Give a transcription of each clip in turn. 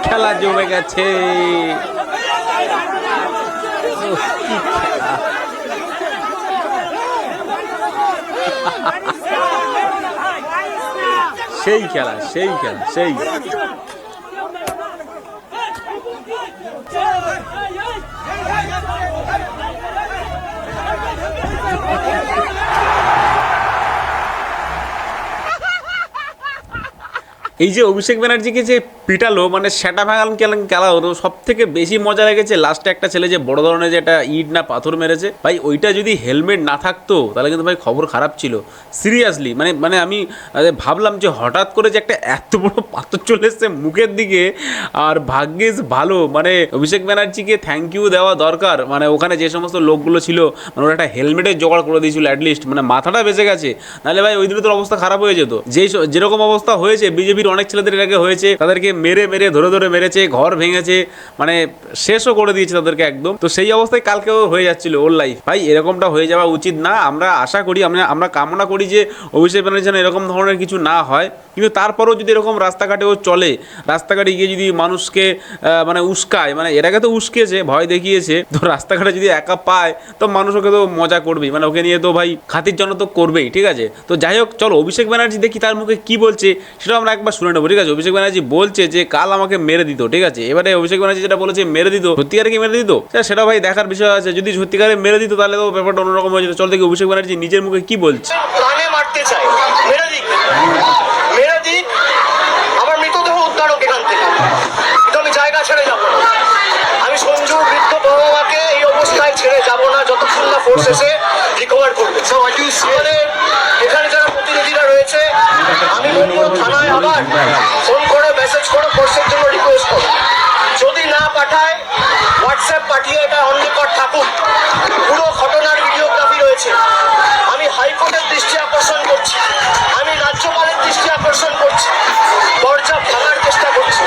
খেলা জমে গেছে। সেই খেলা সেই খেলা সেই এই যে অভিষেক ব্যানার্জিকে যে পিটালো, মানে সেটা ভাঙান খেলা হতো, সব থেকে বেশি মজা লেগেছে লাস্টে একটা ছেলে যে বড় ধরনের যে একটা ইট না পাথর মেরেছে ভাই, ওইটা যদি হেলমেট না থাকতো তাহলে কিন্তু ভাই খবর খারাপ ছিল সিরিয়াসলি। মানে আমি ভাবলাম যে হঠাৎ করে যে একটা এত বড় পাথর চলে এসছে মুখের দিকে, আর ভাগ্যিস ভালো, মানে অভিষেক ব্যানার্জিকে থ্যাংক ইউ দেওয়া দরকার, মানে ওখানে যে সমস্ত লোকগুলো ছিল মানে ওরা একটা হেলমেটের জোগাড় করে দিয়েছিল অ্যাটলিস্ট, মানে মাথাটা বেঁচে গেছে, নাহলে ভাই ওই দিনে তোর অবস্থা খারাপ হয়ে যেত। যেরকম অবস্থা হয়েছে বিজেপির অনেক ছেলেদের এর আগে হয়েছে, তাদেরকে মেরে ধরে মেরেছে, ঘর ভেঙেছে, মানে শেষও করে দিয়েছে তাদেরকে একদম। তো সেই অবস্থায় কালকেও হয়ে যাচ্ছিল ওর লাইফ। ভাই এরকমটা হয়ে যাওয়া উচিত না। আমরা আশা করি, আমরা কামনা করি যে অভিষেক ব্যানার্জি যেন এরকম ধরনের কিছু না হয়, কিন্তু তারপরেও যদি এরকম রাস্তাঘাটেও চলে, রাস্তাঘাটে গিয়ে যদি মানুষকে মানে উস্কায়, মানে এর আগে তো উস্কেছে, ভয় দেখিয়েছে, তো রাস্তাঘাটে যদি একা পায় তো মানুষ ওকে তো মজা করবেই, মানে ওকে নিয়ে তো ভাই খাতির জন্য তো করবেই, ঠিক আছে। তো যাই হোক, চলো অভিষেক ব্যানার্জি দেখি তার মুখে কি বলছে সেটা আমরা একবার শুনে নেবো, ঠিক আছে। অভিষেক ব্যানার্জি বলছে যে কাল আমাকে মেরে দিত, ঠিক আছে। এবারে অভিষেক ব্যানার্জি যেটা বলেছে মেরে দিত, সত্যিকারে কি মেরে দিত সেটা ভাই দেখার বিষয় আছে। যদি সত্যিকারে মেরে দিত তাহলে তো ব্যাপারটা অন্যরকম হয়ে যেত। চল দেখি অভিষেক ব্যানার্জি নিজের মুখে কি বলছে। মারতে চাই, মেরে দিক, আমার মৃতদেহ উদ্ধারক এখান থেকে, কিন্তু আমি জায়গা ছেড়ে যাবো না। আমি সঞ্জুর বৃদ্ধ বাবা মাকে এই অবস্থায় ছেড়ে যাবো না যতক্ষণ না ফোর্স এসে রিকভার করবে। আমাদের এখানে যারা প্রতিনিধিরা রয়েছে, আমি বলবো থানায় আবার ফোন করে মেসেজ করে ফোর্সের জন্য রিকোয়েস্ট করো। যদি না পাঠায় হোয়াটসঅ্যাপ পাঠিয়ে এটা অন রেকর্ড থাকুক। পুরো ঘটনার ভিডিওগ্রাফি রয়েছে। আমি হাইকোর্টের দৃষ্টি আকর্ষণ করছি, আমি রাজ্যপালের দৃষ্টি আকর্ষণ করছি, দরজা ভাঙার চেষ্টা করছি,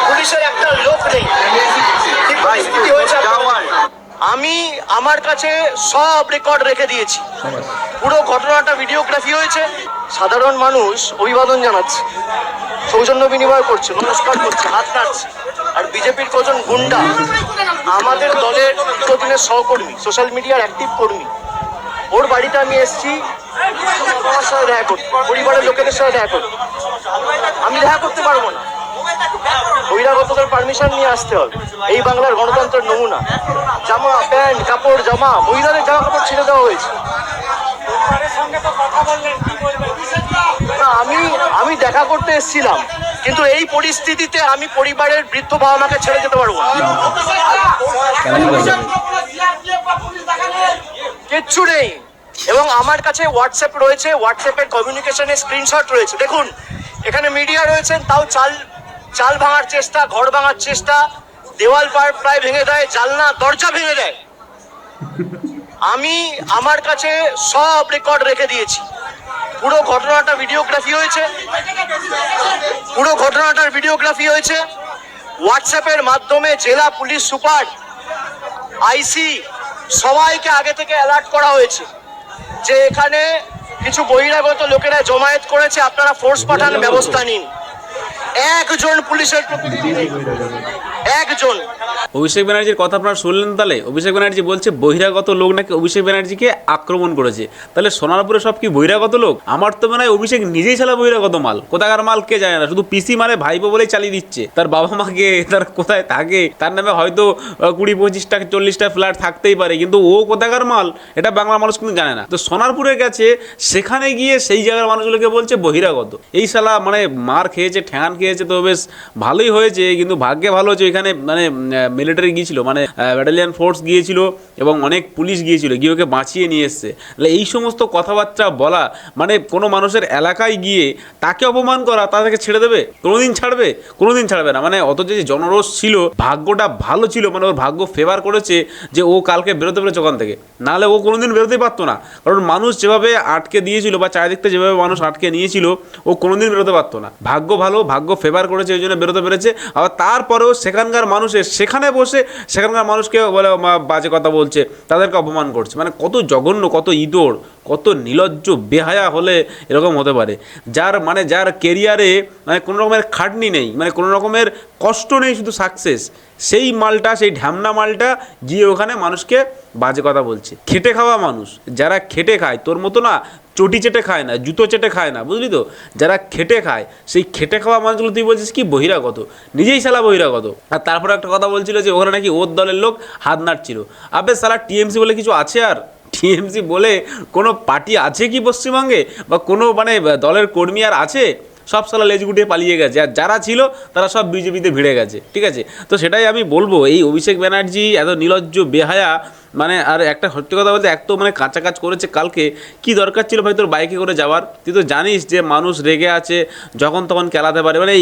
পুলিশের একটা লোক নেই। কি পরিস্থিতি হয়েছে আমি আমার কাছে সব রেকর্ড রেখে দিয়েছি। পুরো ঘটনাটা ভিডিওগ্রাফি হয়েছে। সাধারণ মানুষ অভিবাদন জানাচ্ছে, সৌজন্য বিনিময় করছে, নমস্কার করছে, হাত নাড়ছে। আর বিজেপির কজন গুন্ডা আমাদের দলের দীর্ঘদিনের সহকর্মী, সোশ্যাল মিডিয়ার অ্যাক্টিভ কর্মী, ওর বাড়িতে আমি এসেছি আমার সাথে দেখা করতে, পরিবারের লোকেদের সাথে দেখা করতে। আমি দেখা করতে পারবো না, বহিরাগতদের পারমিশন নিয়ে আসতে হবে। এই বাংলার গণতন্ত্রের নমুনা। জামা প্যান্ট কাপড় জামা, মহিলাদের জামা কাপড় ছেড়ে দেওয়া হয়েছে। আমি দেখা করতে এসেছিলাম, কিন্তু এই পরিস্থিতিতে আমি পরিবারের বৃদ্ধ বাবা মাকে ছেড়ে যেতে পারবো না। কিচ্ছু নেই। এবং আমার কাছে হোয়াটসঅ্যাপ রয়েছে, হোয়াটসঅ্যাপের কমিউনিকেশনের স্ক্রিনশট রয়েছে। দেখুন এখানে মিডিয়া রয়েছেন, তাও চাল ভাঙার চেষ্টা, ঘর ভাঙার চেষ্টা, দেওয়াল প্রায় ভেঙে দেয়, জানলা দরজা ভেঙে দেয়। আমি আমার কাছে সব রেকর্ড রেখে দিয়েছি। পুরো ঘটনাটা ভিডিওগ্রাফি হয়েছে, হোয়াটসঅ্যাপের মাধ্যমে জেলা পুলিশ সুপার, আইসি সবাইকে আগে থেকে অ্যালার্ট করা হয়েছে যে এখানে কিছু বহিরাগত লোকেরা জমায়েত করেছে, আপনারা ফোর্স পাঠান, ব্যবস্থা নিন। একজন পুলিশের প্রতিনিধি নেই, একজন। অভিষেক ব্যানার্জির কথা আপনারা শুনলেন। তাহলে অভিষেক ব্যানার্জি বলছে বহিরাগত লোক নাকি অভিষেক ব্যানার্জিকে আক্রমণ করেছে। তাহলে সোনারপুরে সব কি বহিরাগত লোক? আমার তো মনে হয় অভিষেক নিজেই ছাড়া বহিরাগত মাল। কোথাকার মাল কে জানে না, শুধু পিসি মারে ভাইপো বলেই চালিয়ে দিচ্ছে। তার বাবা মাকে, তার কোথায় থাকে, তার নামে হয়তো 20-25টা 40টা ফ্ল্যাট থাকতেই পারে, কিন্তু ও কোথাকার মাল এটা বাংলার মানুষ কিন্তু জানে না। তো সোনারপুরে গেছে, সেখানে গিয়ে সেই জায়গার মানুষগুলোকে বলছে বহিরাগত। এই শালা মানে মার খেয়েছে, ঠ্যাঙান খেয়েছে, তো বেশ ভালোই হয়েছে। কিন্তু ভাগ্যে ভালো হচ্ছে এখানে মানে মিলিটারি গিয়েছিল, মানে ব্যাটালিয়ান ফোর্স গিয়েছিল এবং অনেক পুলিশ গিয়েছিল, গিয়ে ওকে বাঁচিয়ে নিয়ে এসছে। তাহলে এই সমস্ত কথাবার্তা বলা, মানে কোনো মানুষের এলাকায় গিয়ে তাকে অপমান করা, তাদেরকে ছেড়ে দেবে? কোনোদিন ছাড়বে? কোনোদিন ছাড়বে না। মানে অত যে জনরোষ ছিল, ভাগ্যটা ভালো ছিল, মানে ওর ভাগ্য ফেভার করেছে যে ও কালকে বেরোতে পেরেছে ওখান থেকে, নাহলে ও কোনোদিন বেরোতেই পারতো না। কারণ মানুষ যেভাবে আটকে দিয়েছিল বা চারিদিকটা যেভাবে মানুষ আটকে নিয়েছিল, ও কোনোদিন বেরোতে পারতো না। ভাগ্য ভালো, ভাগ্য ফেভার করেছে, ওই জন্য বেরোতে পেরেছে। আবার তারপরেও সেখানকার মানুষের, সেখানে বসে সেখানকার মানুষকে বলে বাজে কথা বলছে, তাদেরকে অপমান করছে। মানে কত জঘন্য, কত ইতর, কত নির্লজ্জ বেহায়া হলে এরকম হতে পারে। যার কেরিয়ারে মানে কোনো রকমের খাটনি নেই, মানে কোনো রকমের কষ্ট নেই, শুধু সাকসেস, সেই মালটা, সেই ঢ্যামনা মালটা গিয়ে ওখানে মানুষকে বাজে কথা বলছে। খেটে খাওয়া মানুষ, যারা খেটে খায়, তোর মতো না চটি চেটে খায় না, জুতো চেটে খায় না, বুঝলি তো, যারা খেটে খায়, সেই খেটে খাওয়া মানুষগুলো তুই বলছিস কি বহিরাগত, নিজেই শালা বহিরাগত। আর তারপরে একটা কথা বলছিল যে ওখানে নাকি ওর দলের লোক হাত নাড়ছিল। আবে শালা টিএমসি বলে কিছু আছে? আর টিএমসি বলে কোনো পার্টি আছে কি পশ্চিমবঙ্গে, বা কোনো মানে দলের কর্মী আর আছে? সব সালা লেজ গুটিয়ে পালিয়ে গেছে, আর যারা ছিল তারা সব বিজেপিতে ভিড়ে গেছে, ঠিক আছে? তো সেটাই আমি বলবো, এই অভিষেক ব্যানার্জি এত নির্লজ্জ বেহায়া, মানে আর একটা সত্যি কথা বলতে এক তো মানে কাঁচা কাজ করেছে কালকে, কি দরকার ছিল ভাই তোর বাইকে করে যাওয়ার? তুই তো জানিস যে মানুষ রেগে আছে, যখন তখন খেলাতে পারে। মানে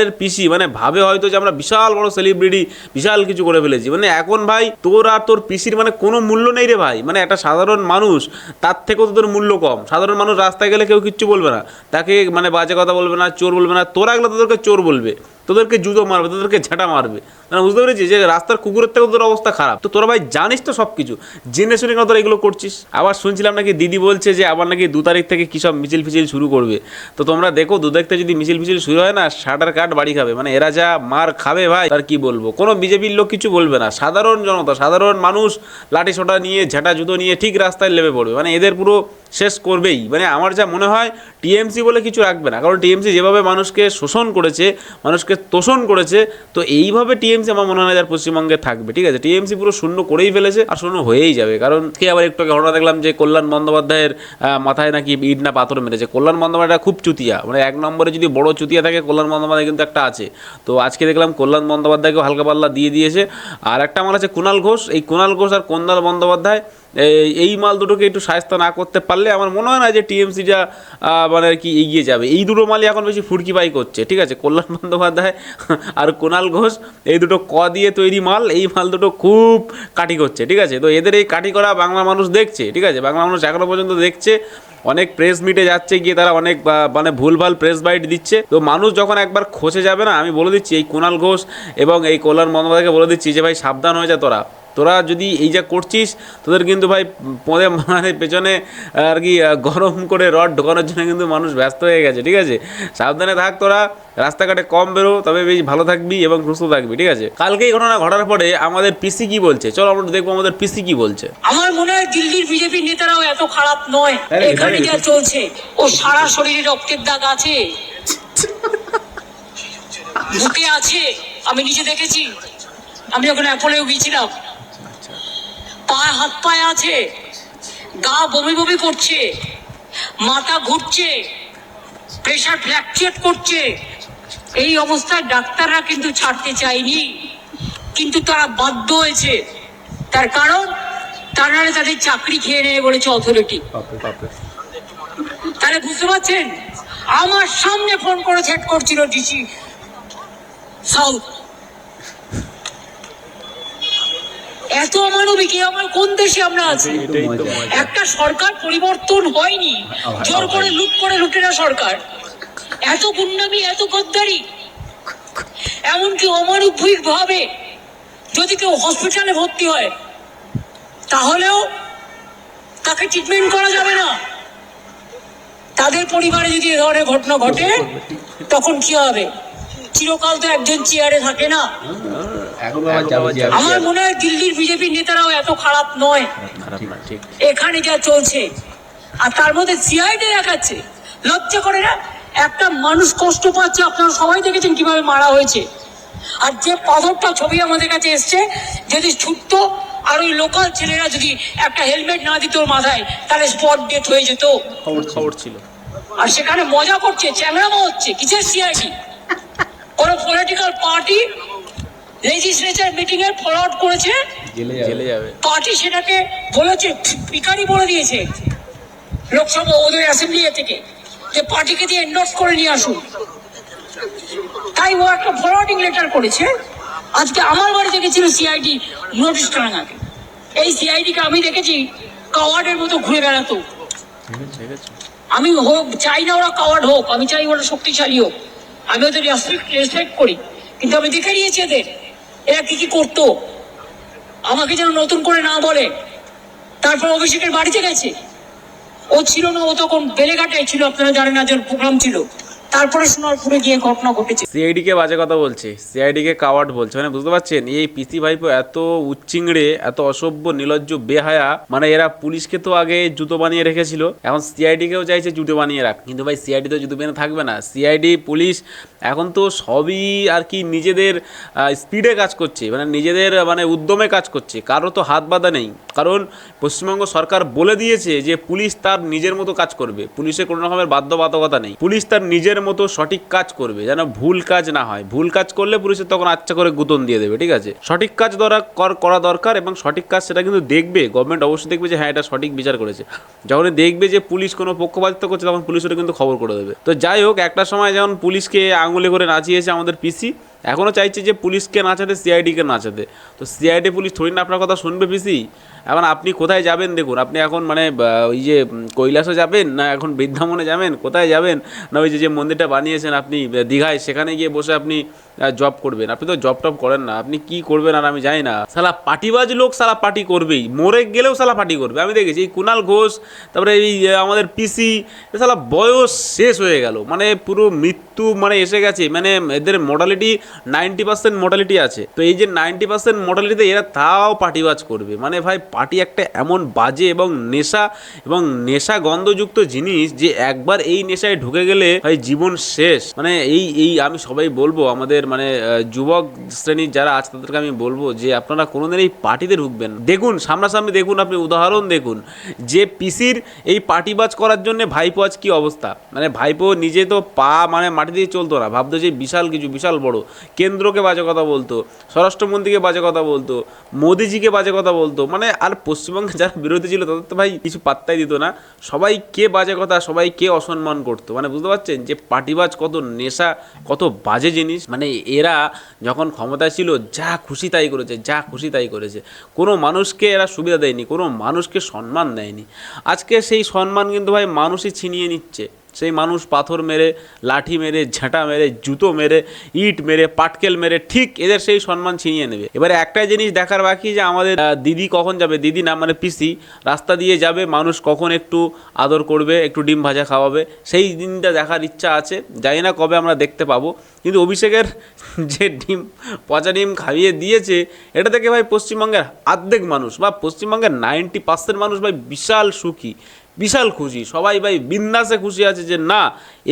এর পিসি মানে ভাবে হয়তো যে আমরা বিশাল বড় সেলিব্রিটি, বিশাল কিছু করে ফেলেছি। মানে এখন ভাই তোর আর তোর পিসির মানে কোনো মূল্য নেই রে ভাই। মানে একটা সাধারণ মানুষ, তার থেকেও তোদের মূল্য কম। সাধারণ মানুষ রাস্তায় গেলে কেউ কিচ্ছু বলবে না, তাকে মানে বাজে কথা বলবে না, চোর বলবে না। তোরা গেলে তোদেরকে চোর বলবে, তোদেরকে জুতো মারবে, তোদেরকে ঝাঁটা মারবে। মানে বুঝতে পেরেছি যে রাস্তার কুকুরের থেকেও তোর অবস্থা খারাপ। তো তোরা ভাই জানিস তো সব কিছু, জেনে শুনে কেন তোরা এগুলো করছিস? আবার শুনছিলাম নাকি দিদি বলছে যে আবার নাকি 2 তারিখ থেকে কী সব মিছিল ফিছিল শুরু করবে। তো তোমরা দেখো 2 তারিখ থেকে যদি মিছিল ফিছিল শুরু হয় না, শাটার কাট বাড়ি খাবে। মানে এরা যা মার খাবে ভাই, আর কি বলবো। কোনো বিজেপির লোক কিছু বলবে না, সাধারণ জনতা, সাধারণ মানুষ লাঠি সোটা নিয়ে, ঝাঁটা জুতো নিয়ে ঠিক রাস্তায় লেবে পড়বে। মানে এদের পুরো শেষ করবেই। মানে আমার যা মনে হয় টিএমসি বলে কিছু রাখবে না, কারণ টিএমসি যেভাবে মানুষকে শোষণ করেছে, মানুষকে তোষণ করেছে, তো এইভাবে টিএমসি আমার মনে হয় না পশ্চিমবঙ্গে থাকবে, ঠিক আছে? টিএমসি পুরো শূন্য করেই ফেলেছে, আর শূন্য হয়েই যাবে। কারণ কে আবার একটু ঘটনা দেখলাম যে কল্যাণ বন্দ্যোপাধ্যায়ের মাথায় নাকি ইট না পাথর মেরেছে। কল্যাণ বন্দ্যোপাধ্যায় খুব চুতিয়া, মানে 1 নম্বরে যদি বড় চুতিয়া থাকে কল্যাণ বন্দ্যোপাধ্যায় কিন্তু একটা আছে। তো আজকে দেখলাম কল্যাণ বন্দ্যোপাধ্যায়কেও হালকা পাল্লা দিয়ে দিয়েছে। আর একটা আমার আছে কুণাল ঘোষ, এই কুণাল ঘোষ আর কন্দাল বন্দ্যোপাধ্যায়, এই মাল দুটোকে একটু সাহায্য না করতে পারলে আমার মনে হয় না যে টিএমসি যা মানে আর কি এগিয়ে যাবে। এই দুটো মালই এখন বেশি ফুটকি পাই করছে, ঠিক আছে? কল্যাণ বন্দ্যোপাধ্যায় আর কুণাল ঘোষ, এই দুটো দিয়ে তৈরি মাল, এই মাল দুটো খুব কাঠি করছে, ঠিক আছে? তো এদের এই কাঠি করা বাংলা মানুষ দেখছে, ঠিক আছে? বাংলা মানুষ এখনো পর্যন্ত দেখছে। অনেক প্রেস মিটে যাচ্ছে গিয়ে, তারা অনেক মানে ভুলভাল প্রেস বাইট দিচ্ছে। তো মানুষ যখন একবার খসে যাবে না, আমি বলে দিচ্ছি এই কুণাল ঘোষ এবং এই কল্যাণ বন্দ্যোপাধ্যায়কে বলে দিচ্ছি যে ভাই সাবধান হয়ে যা। তোরা যদি এই যা করছিস, তোদের কিন্তু ভাই পদে মানে পেছনে আর কি গরম করে রড ঢোকানোর জন্য কিন্তু মানুষ ব্যস্ত হয়ে গেছে, ঠিক আছে? সাবধানে থাক, তোরা রাস্তাঘাটে কম বেরো, তবে বেশ ভালো থাকবি এবং সুস্থ থাকবি, ঠিক আছে? কালকে এই ঘটনা ঘটার পরে আমাদের পিসি কি বলছে, চলো আমরা দেখবো আমাদের পিসি কি বলছে। আমার মনে হয় দিল্লির বিজেপি নেতারাও এত খারাপ নয়। এখানে যা চলছে, ও সারা শরীরে রক্তের দাগ আছে, বুকে আছে, আমি নিজে দেখেছি। আমি যখন অ্যাপোলেও গিয়েছিলাম, হাত পায়ে আছে, গা বমি বমি করছে, মাথা ঘুরছে, প্রেশার ফ্ল্যাকচুয়েট করছে। এই অবস্থায় ডাক্তাররা কিন্তু ছাড়তে চায়নি, কিন্তু তারা বাধ্য হয়েছে। তার কারণ তারা তাদের চাকরি খেয়ে নেবে বলেছে অথরিটি। তাহলে বুঝতে পারছেন, আমার সামনে ফোন করে সেট করছিল ডিসি সাউথ। এত অমানবিক, আমার কোন দেশে আমরা আছি? একটা সরকার পরিবর্তন হয়নি, জোর করে লুট করে লুটেরা সরকার। এত গুন্ডামি, এত গদ্দারি, এমনকি অমানবিক ভাবে যদি কেউ হসপিটালে ভর্তি হয় তাহলেও তাকে ট্রিটমেন্ট করা যাবে না। তাদের পরিবারে যদি এ ধরনের ঘটনা ঘটে তখন কি হবে? চিরকাল তো একজন চেয়ারে থাকে না। আমার মনে হয় দিল্লির বিজেপি নেতারাও এত খারাপ নয়। এখানে যা চলছে, আর তার মধ্যে সিআইডি দেখাচ্ছে, লজ্জা করে না? একটা মানুষ কষ্ট পাচ্ছে, আপনারা সবাই দেখেছেন কিভাবে মারা হয়েছে। আর যে পাথরটা ছবি আমাদের কাছে এসছে, যদি ছুটতো আর ওই লোকাল ছেলেরা যদি একটা হেলমেট না দিত মাথায়, তাহলে স্পট ডেথ হয়ে যেত। খবর ছিল। আর সেখানে মজা করছে, চ্যাংড়ামো হচ্ছে। কিসের সিআইডি? কোন পলিটিক্যাল পার্টি লেজিসলেচার মিটিং এর ফরওয়ার্ড করেছে, জেলে যাবে পার্টি সেটাকে বলেছে, পিকারি বলে দিয়েছে লোকসভা ওদের অ্যাসেম্বলি থেকে, যে পার্টিকে দিয়ে এন্ডোর্স করে নিয়ে আসুন। তাই ও একটা ফরওয়ার্ডিং লেটার করেছে। আজকে আমার বাড়িতে গেছিল সিআইডি নোটিশ টাঙাতে। এই সিআইডিকে আমি দেখেছি কাওয়ার্ডের মতো ঘুরে বেড়াতো। আমি চাই না ওরা কাওয়ার্ড হোক, আমি চাই ওরা শক্তিশালী হোক, আমি ওদের রেসপেক্ট করি, কিন্তু আমি দেখে নিয়েছি এদের এরা কি কি করতো আমাকে যেন নতুন করে না বলে। তারপর অভিষেকের বাড়িতে গেছে, ও ছিল না, ও তখন বেলেঘাটায় ছিল, আপনারা জানেন না, যে প্রোগ্রাম ছিল। তারপরে সোনারপুরে গিয়ে ঘটনা ঘটেছে। সিআইডি কে বাজে কথা বলছে, সিআইডি কে কাওয়ার্ড বলছে, মানে বুঝতে পারছেন এই পিসি ভাইপো এত উচ্চিংড়ে, এত অসভ্য, নির্লজ্জ, বেহায়া, মানে এরা পুলিশকে তো আগে জুতো বানিয়ে রেখেছিল, এখন সিআইডি কেও চাইছে জুতো বানিয়ে রাখ। কিন্তু ভাই সিআইডি তো জুতো বানিয়ে থাকবে না, সিআইডি পুলিশ এখন তো সবই আর কি নিজেদের স্পিডে কাজ করছে, মানে নিজেদের মানে উদ্যমে কাজ করছে, কারো তো হাত বাঁধা নেই। কারণ পশ্চিমবঙ্গ সরকার বলে দিয়েছে যে পুলিশ তার নিজের মতো কাজ করবে, পুলিশের কোনো রকমের বাধ্যবাধকতা নেই, পুলিশ তার নিজের মতো সঠিক কাজ করবে, যেন ভুল কাজ না হয়। ভুল কাজ করলে পুলিশের তখন আচ্ছা করে গুতন দিয়ে দেবে, ঠিক আছে। সঠিক কাজ করা দরকার, এবং সঠিক কাজ সেটা কিন্তু দেখবে গভর্নমেন্ট, অবশ্যই দেখবে যে হ্যাঁ এটা সঠিক বিচার করেছে। যখনই দেখবে যে পুলিশ কোনো পক্ষপাতিত্ব করছে, তখন পুলিশেরও কিন্তু খবর করে দেবে। তো যাই হোক, একটা সময় যেমন পুলিশকে আঙুলে করে নাচিয়েছে আমাদের পিসি, এখনও চাইছে যে পুলিশকে নাচাতে, সিআইডিকে নাচাতে। তো সিআইডি পুলিশ থোড়ি না আপনার কথা শুনবে পিসি। এখন আপনি কোথায় যাবেন দেখুন, আপনি এখন মানে ওই যে কৈলাসে যাবেন, না এখন বৃন্দাবনে যাবেন, কোথায় যাবেন, না ওই যে মন্দিরটা বানিয়েছেন আপনি দীঘায়, সেখানে গিয়ে বসে আপনি জব করবেন? আপনি তো জব টব করেন না, আপনি কি করবেন আর আমি জানি না। সালা পার্টিবাজ লোক, সালা পার্টি করবেই, মরে গেলেও সালা পার্টি করবে। আমি দেখেছি এই কুণাল ঘোষ, তারপরে এই আমাদের পিসি, সালা বয়স শেষ হয়ে গেল, মানে পুরো মৃত্যু মানে এসে গেছে, মানে এদের মোডালিটি 90% মোডালিটি আছে। তো এই যে 90% মোডালিটিতে এরা তাও পার্টিবাজ করবে, মানে ভাই পার্টি একটা এমন বাজে এবং নেশা গন্ধযুক্ত জিনিস, যে একবার এই নেশায় ঢুকে গেলে ভাই জীবন শেষ। মানে এই আমি সবাই বলবো, আমাদের মানে যুবক শ্রেণীর যারা আছে তাদেরকে আমি বলবো যে আপনারা কোনোদিন এই পার্টিতে ঢুকবেন। দেখুন সামনাসামনি দেখুন, আপনি উদাহরণ দেখুন যে পিসির এই পার্টিবাজ করার জন্য ভাইপো আজ কি অবস্থা। মানে ভাইপো নিজে তো পা মানে মাটি দিয়ে চলতো না, ভাবতো যে বিশাল কিছু, বিশাল বড়, কেন্দ্রকে বাজে কথা বলতো, স্বরাষ্ট্রমন্ত্রীকে বাজে কথা বলতো, মোদিজিকে বাজে কথা বলতো, মানে আর পশ্চিমবঙ্গে যারা বিরোধী ছিল তাদের তো ভাই কিছু পাত্তাই দিত না, সবাই কে বাজে কথা, সবাই কে অসম্মান করতো। মানে বুঝতে পারছেন যে পার্টিবাজ কত নেশা, কত বাজে জিনিস। মানে এরা যখন ক্ষমতায় ছিল যা খুশি তাই করেছে, যা খুশি তাই করেছে, কোনো মানুষকে এরা সুবিধা দেয়নি, কোনো মানুষকে সম্মান দেয়নি। আজকে সেই সম্মান কিন্তু ভাই মানুষই ছিনিয়ে নিচ্ছে। সেই মানুষ পাথর মেরে, লাঠি মেরে, ঝাঁটা মেরে, জুতো মেরে, ইট মেরে, পাটকেল মেরে ঠিক এদের সেই সম্মান ছিনিয়ে নেবে। এবারে একটাই জিনিস দেখার বাকি, যে আমাদের দিদি কখন যাবে, দিদি না মানে পিসি রাস্তা দিয়ে যাবে, মানুষ কখন একটু আদর করবে, একটু ডিম ভাজা খাওয়াবে, সেই দিনটা দেখার ইচ্ছা আছে। জানি না কবে আমরা দেখতে পাবো, কিন্তু অভিষেকের যে পচা ডিম খাইয়ে দিয়েছে, এটা থেকে ভাই পশ্চিমবঙ্গের অর্ধেক মানুষ বা পশ্চিমবঙ্গের 90% মানুষ ভাই বিশাল সুখী, বিশাল খুশি, সবাই ভাই বিন্দাসে খুশি আছে যে না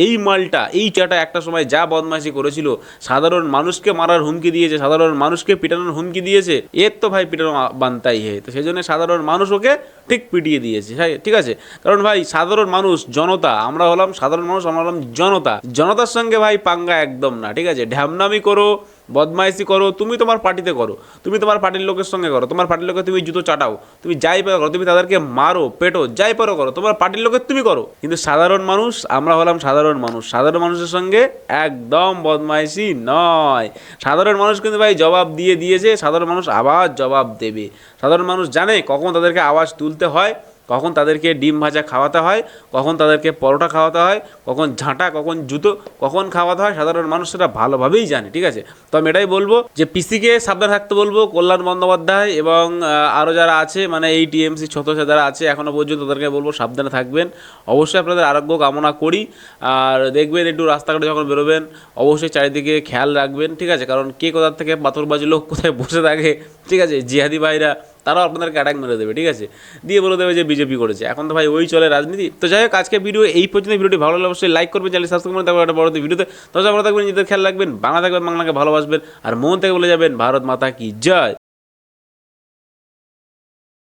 এই মালটা, এই চাটা একটা সময় যা বদমাইশি করেছিল, সাধারণ মানুষকে মারার হুমকি দিয়েছে, সাধারণ মানুষকে পিটানোর হুমকি দিয়েছে, এর তো ভাই পিটানো বানতাই হে। তো সেই জন্য সাধারণ মানুষ ওকে ঠিক পিটিয়ে দিয়েছে, হ্যাঁ ঠিক আছে। কারণ ভাই সাধারণ মানুষ, জনতা, আমরা হলাম সাধারণ মানুষ, আমরা হলাম জনতা, জনতার সঙ্গে ভাই পাঙ্গা একদম না, ঠিক আছে। ঢ্যামনামি করো, বদমাইশি করো, তুমি তোমার পার্টিতে করো, তুমি তোমার পার্টির লোকের সঙ্গে করো, তোমার পার্টির লোকে তুমি জুতো চাটাও, তুমি যাই পারো করো, তুমি তাদেরকে মারো, পেটো, যাই পারো করো, তোমার পার্টির লোকের তুমি করো। কিন্তু সাধারণ মানুষ, আমরা হলাম সাধারণ মানুষ, সাধারণ মানুষের সঙ্গে একদম বদমাইশি নয়। সাধারণ মানুষ কিন্তু ভাই জবাব দিয়েছে, সাধারণ মানুষ আবার জবাব দেবে। সাধারণ মানুষ জানে কখন তাদেরকে আওয়াজ তুলতে হয়, কখন তাদেরকে ডিম ভাজা খাওয়াতে হয়, কখন তাদেরকে পরোটা খাওয়াতে হয়, কখন ঝাঁটা, কখন জুতো, কখন খাওয়াতে হয়, সাধারণ মানুষ সেটা ভালোভাবেই জানে, ঠিক আছে। তো আমি এটাই বলবো যে পিসিকে সাবধান থাকতে বলবো, কল্যাণ বন্দ্যোপাধ্যায় এবং আরও যারা আছে, মানে এই টিএমসি ছত্রছা যারা আছে এখনও পর্যন্ত, তাদেরকে বলবো সাবধানে থাকবেন। অবশ্যই আপনাদের আরোগ্য কামনা করি। আর দেখবেন একটু রাস্তাঘাটে যখন বেরোবেন অবশ্যই চারিদিকে খেয়াল রাখবেন, ঠিক আছে। কারণ কে কোথার থেকে পাথরবাজি লোক কোথায় বসে থাকে, ঠিক আছে, জিহাদি ভাইরা, তারাও আপনাদেরকে অ্যাটাক মেরে দেবে, ঠিক আছে, দিয়ে বলে দেবে যে বিজেপি করেছে। এখন তো ভাই ওই চলে রাজনীতি। তো যাই হোক, আজকে ভিডিও এই পর্যন্ত। ভিডিওটি ভালো লাগলে অবশ্যই লাইক করবেন, চ্যানেল সাবস্ক্রাইব করবেন, তারপর একটা বড় ভিডিওতে। তবে ভালো থাকবেন, নিজেদের খেয়াল রাখবেন, বাংলা থাকবেন, বাংলাকে ভালোবাসবেন, আর মন থেকে বলে যাবেন ভারত মাতা কি জয়।